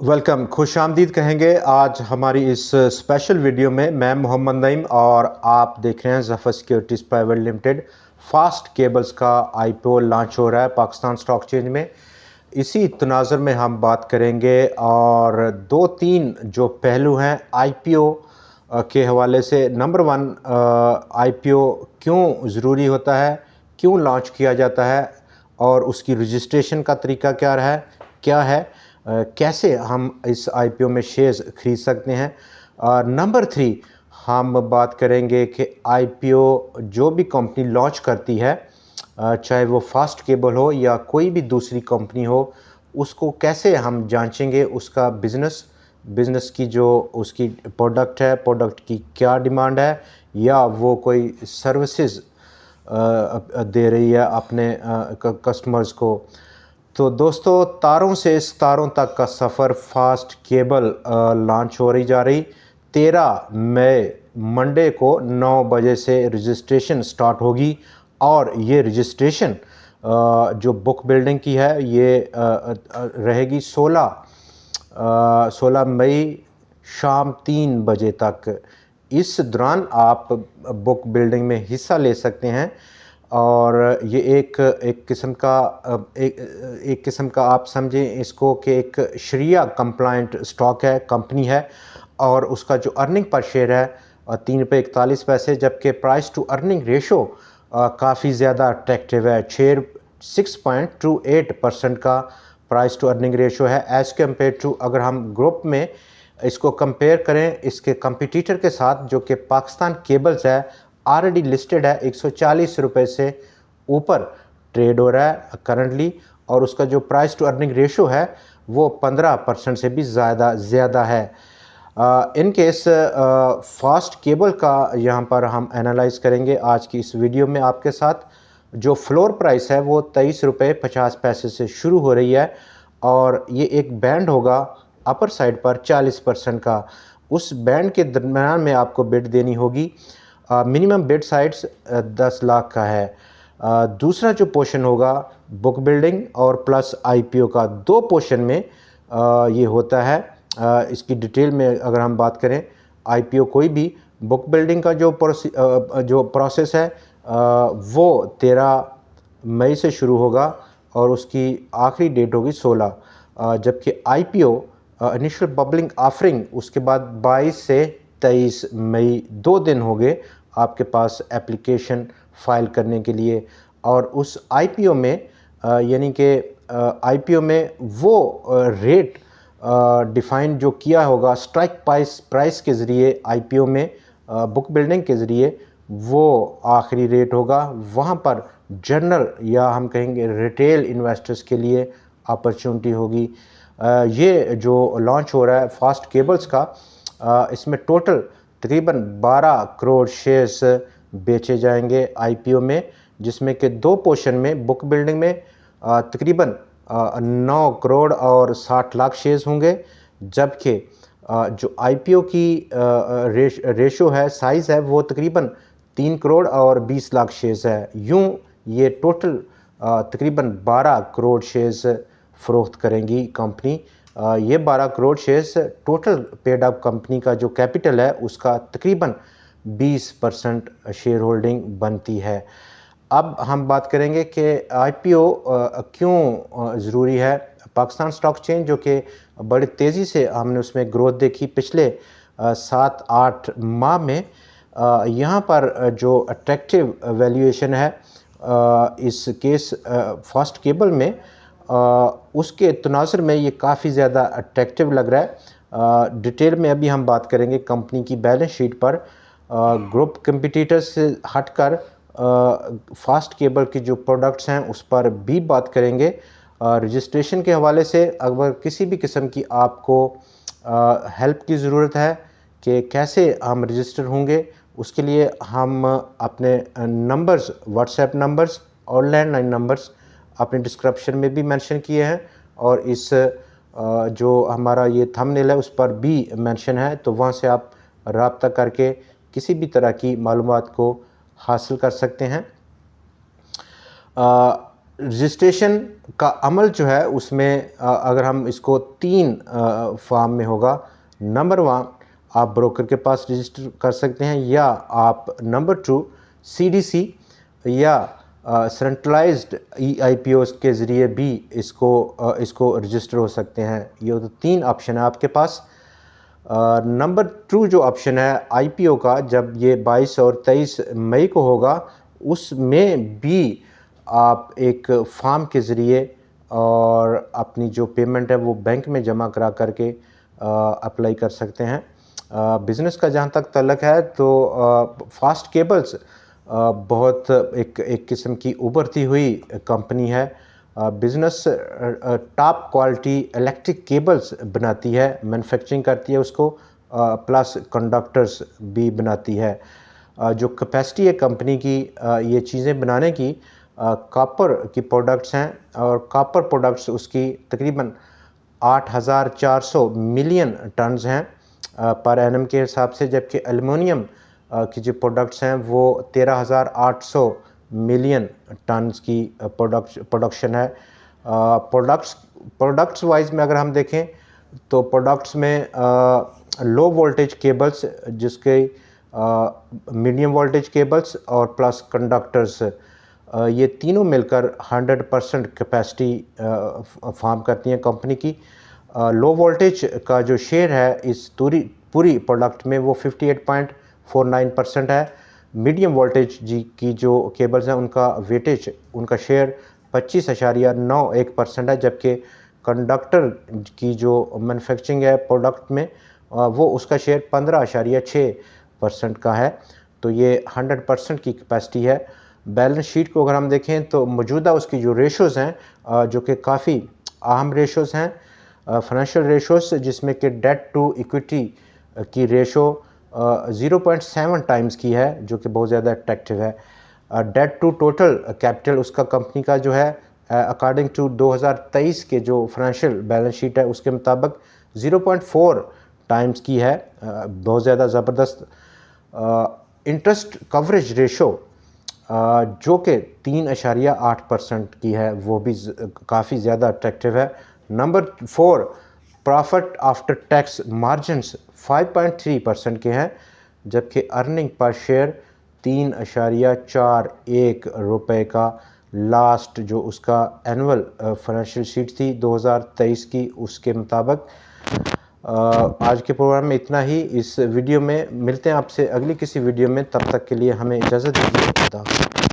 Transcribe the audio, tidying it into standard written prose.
Welcome, खुश आमदीद कहेंगे। आज हमारी इस स्पेशल वीडियो में मैं मोहम्मद नईम और आप देख रहे हैं Zafar securities private limited. Fast cables का आईपीओ लॉन्च हो रहा है पाकिस्तान स्टॉक एक्सचेंज में। इसी तनाज़ुर में हम बात करेंगे और दो तीन जो पहलू हैं आईपीओ के हवाले से। नंबर वन, आईपीओ क्यों ज़रूरी होता है, क्यों लॉन्च किया जाता है और उसकी रजिस्ट्रेशन का तरीका क्या है, कैसे हम इस आईपीओ में शेयर्स खरीद सकते हैं। और नंबर थ्री, हम बात करेंगे कि आईपीओ जो भी कंपनी लॉन्च करती है, चाहे वो फास्ट केबल हो या कोई भी दूसरी कंपनी हो, उसको कैसे हम जांचेंगे, उसका बिज़नेस की जो उसकी प्रोडक्ट है, प्रोडक्ट की क्या डिमांड है, या वो कोई सर्विसेज दे रही है अपने कस्टमर्स को। तो दोस्तों, तारों से सितारों तक का सफ़र फास्ट केबल लॉन्च हो रही जा रही 13 मई मंडे को 9 बजे से रजिस्ट्रेशन स्टार्ट होगी। और ये रजिस्ट्रेशन जो बुक बिल्डिंग की है ये रहेगी 16 मई शाम 3 बजे तक। इस दौरान आप बुक बिल्डिंग में हिस्सा ले सकते हैं और ये एक किस्म का आप समझें इसको कि एक शरिया कंप्लाइंट स्टॉक है, कंपनी है। और उसका जो अर्निंग पर शेयर है 3 रुपये 41 पैसे, जबकि प्राइस टू अर्निंग रेशो काफ़ी ज़्यादा अट्रैक्टिव है। 6.28% का प्राइस टू अर्निंग रेशो है एज़ कम्पेयर टू, अगर हम ग्रुप में इसको कंपेयर करें इसके कंपटीटर के साथ जो कि पाकिस्तान केबल्स है, ऑलरेडी लिस्टेड है, 140 रुपये से ऊपर ट्रेड हो रहा है करंटली। और उसका जो प्राइस टू अर्निंग रेशो है वो 15% से भी ज़्यादा है। इन केस फास्ट केबल का यहाँ पर हम एनालाइज करेंगे आज की इस वीडियो में आपके साथ। जो फ्लोर प्राइस है वो 23 रुपये 50 पैसे से शुरू हो रही है और ये एक बैंड होगा अपर साइड पर 40% का। उस बैंड के दरम्यान में आपको बिड देनी होगी। मिनिमम बिड साइड्स 10 लाख का है। दूसरा जो पोर्शन होगा बुक बिल्डिंग और प्लस आईपीओ का, दो पोर्शन में ये होता है। इसकी डिटेल में अगर हम बात करें, आईपीओ कोई भी, बुक बिल्डिंग का जो प्रोसेस है वो 13 मई से शुरू होगा और उसकी आखिरी डेट होगी 16। जबकि आईपीओ इनिशियल पब्लिक ऑफरिंग उसके बाद 22 से 23 मई, 2 दिन हो गए आपके पास एप्लीकेशन फ़ाइल करने के लिए। और उस आईपीओ में यानी कि आईपीओ में वो रेट डिफ़ाइन जो किया होगा स्ट्राइक प्राइस के ज़रिए, आईपीओ में बुक बिल्डिंग के ज़रिए वो आखिरी रेट होगा। वहाँ पर जनरल या हम कहेंगे रिटेल इन्वेस्टर्स के लिए अपॉर्चुनिटी होगी। ये जो लॉन्च हो रहा है फास्ट केबल्स का, इसमें टोटल तकरीबन 12 करोड़ शेयर्स बेचे जाएंगे आईपीओ में, जिसमें कि दो पोर्शन में, बुक बिल्डिंग में तकरीबन 9 करोड़ और 60 लाख शेयर्स होंगे। जबकि जो आईपीओ की रेशो है, साइज़ है, वो तकरीबन 3 करोड़ और 20 लाख शेयर्स है। यूँ ये टोटल तकरीबन 12 करोड़ शेयर्स फ़रोख्त करेंगी कंपनी। ये 12 crore shares total paid up company का जो कैपिटल है उसका तकरीबन 20% शेयर होल्डिंग बनती है। अब हम बात करेंगे कि आईपीओ क्यों ज़रूरी है। पाकिस्तान स्टॉक एक्सचेंज जो कि बड़ी तेज़ी से हमने उसमें ग्रोथ देखी पिछले 7-8 माह में, यहाँ पर जो अट्रैक्टिव वैल्यूएशन है इस केस फास्ट केबल में, उसके तनाज़ुर में ये काफ़ी ज़्यादा अट्रैक्टिव लग रहा है। डिटेल में अभी हम बात करेंगे कंपनी की बैलेंस शीट पर। ग्रुप कंपटीटर्स से हटकर फास्ट केबल की जो प्रोडक्ट्स हैं उस पर भी बात करेंगे। रजिस्ट्रेशन के हवाले से अगर किसी भी किस्म की आपको हेल्प की ज़रूरत है कि कैसे हम रजिस्टर होंगे, उसके लिए हम अपने नंबर्स, व्हाट्सएप नंबर्स और लैंडलाइन नंबर्स अपने डिस्क्रिप्शन में भी मेंशन किए हैं और इस जो हमारा ये थंबनेल है उस पर भी मेंशन है। तो वहाँ से आप रब्ता करके किसी भी तरह की मालूमात को हासिल कर सकते हैं। रजिस्ट्रेशन का अमल जो है उसमें अगर हम इसको 3 फॉर्म में होगा। नंबर 1 आप ब्रोकर के पास रजिस्टर कर सकते हैं, या आप नंबर 2 सीडीसी या सेंट्रलाइज्ड ईआईपीओस के ज़रिए भी इसको रजिस्टर हो सकते हैं। ये तो 3 ऑप्शन है आपके पास। नंबर 2 जो ऑप्शन है आईपीओ का, जब ये 22 और 23 मई को होगा, उसमें भी आप एक फॉर्म के ज़रिए और अपनी जो पेमेंट है वो बैंक में जमा करा करके अप्लाई कर सकते हैं। बिज़नेस का जहाँ तक तल्लक है तो फास्ट केबल्स बहुत एक किस्म की उभरती हुई कंपनी है। Business top quality electric cables बनाती है, मैन्युफैक्चरिंग करती है उसको, प्लस कंडक्टर्स भी बनाती है। जो कैपेसिटी है कंपनी की ये चीज़ें बनाने की, कॉपर की प्रोडक्ट्स हैं, और कॉपर प्रोडक्ट्स उसकी तकरीबन 8,400 मिलियन टन्स हैं पर एनम के हिसाब से, जबकि एल्युमिनियम की जो प्रोडक्ट्स हैं वो 13,800 मिलियन टन्स की प्रोडक्शन है। प्रोडक्ट्स वाइज में अगर हम देखें तो प्रोडक्ट्स में लो वोल्टेज केबल्स, जिसके मीडियम वोल्टेज केबल्स और प्लस कंडक्टर्स, ये तीनों मिलकर 100% कैपेसिटी फॉर्म करती हैं कंपनी की। लो वोल्टेज का जो शेयर है इस पूरी प्रोडक्ट में वो 58.49% है। मीडियम वोल्टेज की जो केबल्स हैं उनका वेटेज, उनका शेयर 25.91% है, जबकि कंडक्टर की जो मैन्युफैक्चरिंग है प्रोडक्ट में वो उसका शेयर 15.6% का है। तो ये 100% की कैपेसिटी है। बैलेंस शीट को अगर हम देखें तो मौजूदा उसकी जो रेशोज़ हैं जो कि काफ़ी अहम रेशोज़ हैं, फाइनेंशियल रेशोज़, जिसमें कि डेट टू इक्विटी की रेशो 0.7 टाइम्स की है, जो कि बहुत ज़्यादा अट्रैक्टिव है। डेट टू टोटल कैपिटल उसका कंपनी का जो है अकॉर्डिंग टू 2023 के जो फाइनेंशियल बैलेंस शीट है उसके मुताबिक 0.4 टाइम्स की है, बहुत ज़्यादा ज़बरदस्त। इंटरेस्ट कवरेज रेशो जो कि 3.8% की है, वो भी काफ़ी ज़्यादा अट्रैक्टिव है। Number 4 profit after tax margins 5.3% के हैं, जबकि अर्निंग पर शेयर 3.41 रुपए का लास्ट जो उसका एनुअल फाइनेंशियल शीट थी 2023 की, उसके मुताबिक। आज के प्रोग्राम में इतना ही। इस वीडियो में मिलते हैं आपसे अगली किसी वीडियो में, तब तक के लिए हमें इजाज़त दीजिए।